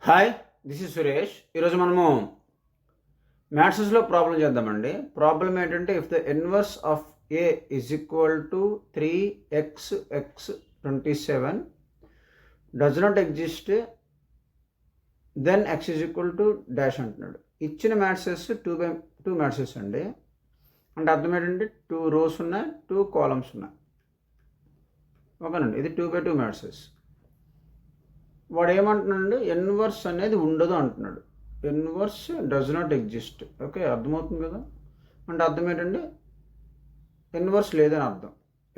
Hi, this is Suresh. ఈరోజు మనము మ్యాథ్స్లో ప్రాబ్లం చేద్దామండి. ప్రాబ్లం ఏంటంటే, if the inverse of A is equal to 3x(x)27 does not exist, then x is equal to dash అంటున్నాడు. ఇచ్చిన matrices 2x2 matrices అండి. అంటే అర్థం ఏంటంటే 2 రోస్ ఉన్నాయి, 2 కాలమ్స్ ఉన్నాయి. ఓకేనండి, ఇది 2x2 మ్యాట్రిసెస్. వాడు ఏమంటున్నాడు, ఇన్వర్స్ అనేది ఉండదు అంటున్నాడు. Inverse does not exist. Okay, అర్థమవుతుంది కదా. అంటే అర్థం ఏంటంటే ఇన్వర్స్ లేదని అర్థం.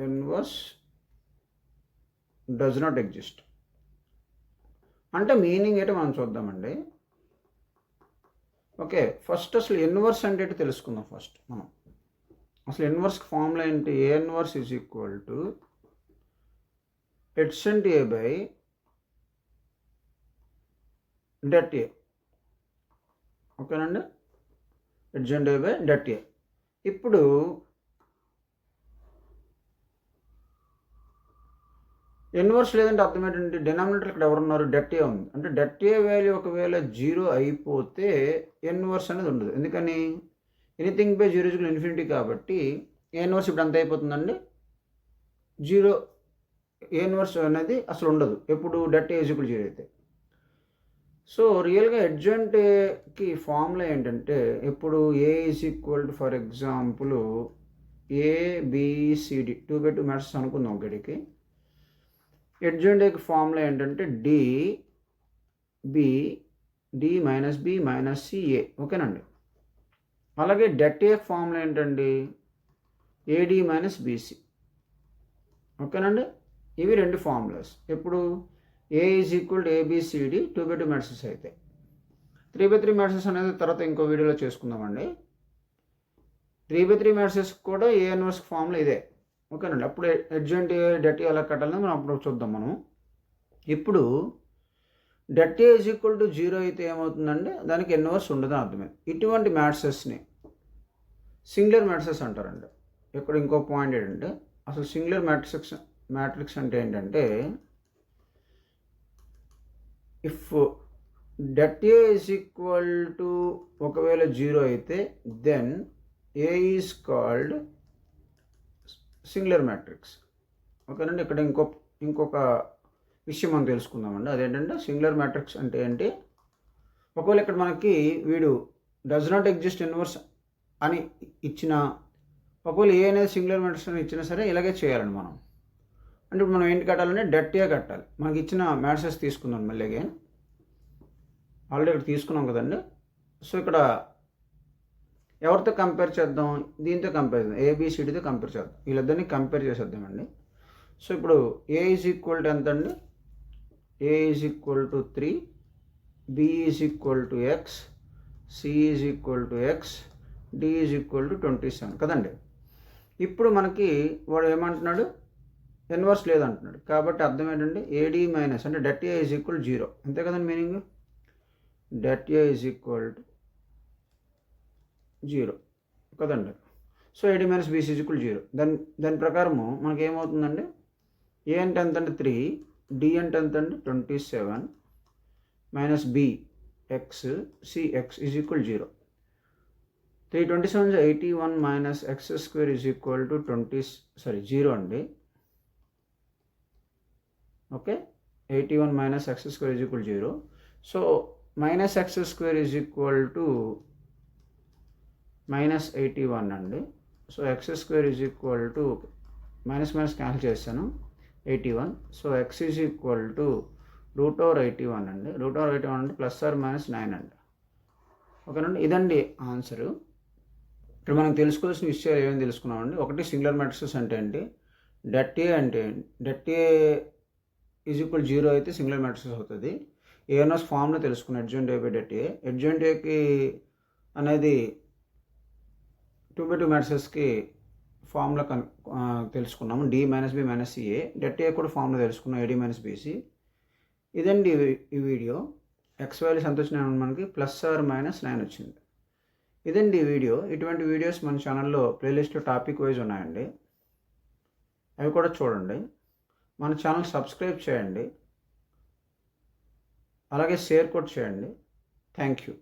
ఇన్వర్స్ డస్ నాట్ ఎగ్జిస్ట్ అంటే మీనింగ్ ఏంటో మనం చూద్దామండి. ఓకే, ఫస్ట్ అసలు ఇన్వర్స్ అంటే ఏంటో తెలుసుకుందాం. ఫస్ట్ మనం అసలు ఇన్వర్స్కి ఫార్ములా ఏంటి? A inverse is equal to adjoint A by det A. ఓకేనండి, ఎడ్జెంట్ ఏ బై డెట్ ఏ. ఇప్పుడు ఇన్వర్స్ లేదంటే అర్థం ఏంటంటే డినామినేటర్ ఇక్కడ ఎవరున్నారు? డెట్ ఏ ఉంది. అంటే డెట్ ఏ వాల్యూ ఒకవేళ 0 అయిపోతే ఇన్వర్స్ అనేది ఉండదు. ఎందుకని? ఎనీథింగ్ బై 0 ఈక్వల్ ఇన్ఫినిటీ కాబట్టి ఏ ఇన్వర్స్ ఇప్పుడు ఎంత అయిపోతుందండి? 0. ఏ ఇన్వర్స్ అనేది అసలు ఉండదు ఎప్పుడు డెట్ ఏ ఈక్వల్ 0 అయితే. సో రియల్గా ఎడ్జెంట్ ఏకి ఫార్ములా ఏంటంటే, ఇప్పుడు A is equal to for example A B C D 2x2 matrix అనుకుందాం. ఒకటికి ఎడ్జెంట్ ఏకి ఫార్ములా ఏంటంటే D minus B minus C A. ఓకేనండి. అలాగే డెట్ ఏ ఫార్ములా ఏంటండి? A D minus B C. ఓకేనండి, ఇవి రెండు ఫార్ములాస్. ఎప్పుడు A is equal to A B C D 2x2 matrix అయితే. 3x3 మ్యాట్రిక్స్ అనేది తర్వాత ఇంకో వీడియోలో చేసుకుందామండి. 3x3 మ్యాట్రిక్స్ కూడా ఏ ఇన్వర్స్ ఫార్ములా ఇదే. ఓకేనండి, అప్పుడు ఎడ్జెంట్ ఏ డెట్ ఏ ఎలా కట్టాలని మనం అప్పుడు చూద్దాం. మనం ఇప్పుడు debt A is equal to 0 అయితే ఏమవుతుందంటే దానికి ఇన్వర్స్ ఉండదని అర్థమైంది. ఇటువంటి మ్యాట్రిక్స్ని సింగులర్ మ్యాట్రిక్స్ అంటారండి. ఇక్కడ ఇంకో పాయింట్ ఏంటంటే, అసలు సింగులర్ మ్యాట్రిక్స్ అంటే ఏంటంటే, if det A is equal to ఒకవేళ 0 అయితే then A is called singular matrix. ఓకేనండి, ఇక్కడ ఇంకొక విషయం మనం తెలుసుకుందామండి. అదేంటంటే సింగులర్ మ్యాట్రిక్స్ అంటే ఏంటి? ఒకవేళ ఇక్కడ మనకి వీడు డస్ నాట్ ఎగ్జిస్ట్ ఇన్వర్స్ అని ఇచ్చిన, ఒకవేళ ఏ అనేది సింగులర్ మ్యాట్రిక్స్ అని ఇచ్చినా సరే ఇలాగే చేయాలండి మనం. అంటే ఇప్పుడు మనం ఏంటి కట్టాలంటే డెట్ ఏ కట్టాలి. మనకి ఇచ్చిన మ్యాట్రిక్స్ తీసుకుందాం మళ్ళీ అగైన్. ఆల్రెడీ ఇక్కడ తీసుకున్నాం కదండి. సో ఇక్కడ ఎవరితో కంపేర్ చేద్దాం? దీంతో కంపేర్ చేద్దాం, ఏబిసిడితో కంపేర్ చేద్దాం. వీళ్ళిద్దరిని కంపేర్ చేసేద్దామండి. సో ఇప్పుడు ఏ ఈజ్ ఈక్వల్ టు ఎంత అండి? A is equal to 3, B is equal to x, C is equal to x, D is equal to 27 కదండి. ఇప్పుడు మనకి వాడు ఏమంటున్నాడు? ఇన్వర్స్ లేదంటున్నాడు. కాబట్టి అర్థం ఏంటంటే ఏడి మైనస్ అంటే డెట్ ఏ ఈజ్ ఈక్వల్ 0. అంతే కదండి meaning. Det A is equal to 0 కదండి. So A D minus B C is equal 0. దాని ప్రకారము మనకి ఏమవుతుందండి? ఏ అంటే ఎంత అంటే 3, డి అంటే ఎంత అండి 27, minus b x, c x is equal 0. 327 81 minus x square is equal to 0 అండి. Okay, 81 minus x square is equal 0. So minus x square is equal to minus 81 అండి. So x square is equal to minus cancel చేస్తాను 81. So x is equal to √81 అండి. √81 అంటే plus are minus 9 అండి. ఓకేనండి, ఇదండి answer. ఇక్కడ మనం తెలుసుకోవాల్సిన విషయాలు ఏమేమి తెలుసుకున్నామండి. ఒకటి సింగులర్ మ్యాట్రిక్స్ అంటే ఏంటి, డెట్ ఏ అంటే డెట్ ఏ ఈజ్ ఈక్వల్ 0 అయితే సింగులర్ మ్యాట్రిక్స్ అవుతుంది. ఏఎన్ఎస్ ఫార్మ్లో తెలుసుకున్నాం ఎడ్జెంట్ ఏ బై డెట్ ఏ. ఎడ్జెంట్ ఏకి అనేది 2x2 మ్యాట్రిక్స్కి ఫార్ములా తెలుసుకున్నాము, d minus B minus c a. Det A కూడా ఫార్ములా తెలుసుకున్నాం, ఏడి మైనస్ బీసీ. ఇదండి ఈ వీడియో. ఎక్స్ వాల్యూస్ ఎంత వచ్చినాయి మనకి? ప్లస్ ఆర్ మైనస్ 9 వచ్చింది. ఇదండి ఈ వీడియో. ఇటువంటి వీడియోస్ మన ఛానల్లో ప్లేలిస్ట్లో టాపిక్ వైజ్ ఉన్నాయండి, అవి కూడా చూడండి. మన ఛానల్ సబ్స్క్రైబ్ చేయండి. అలాగే షేర్ కూడా చేయండి. Thank you.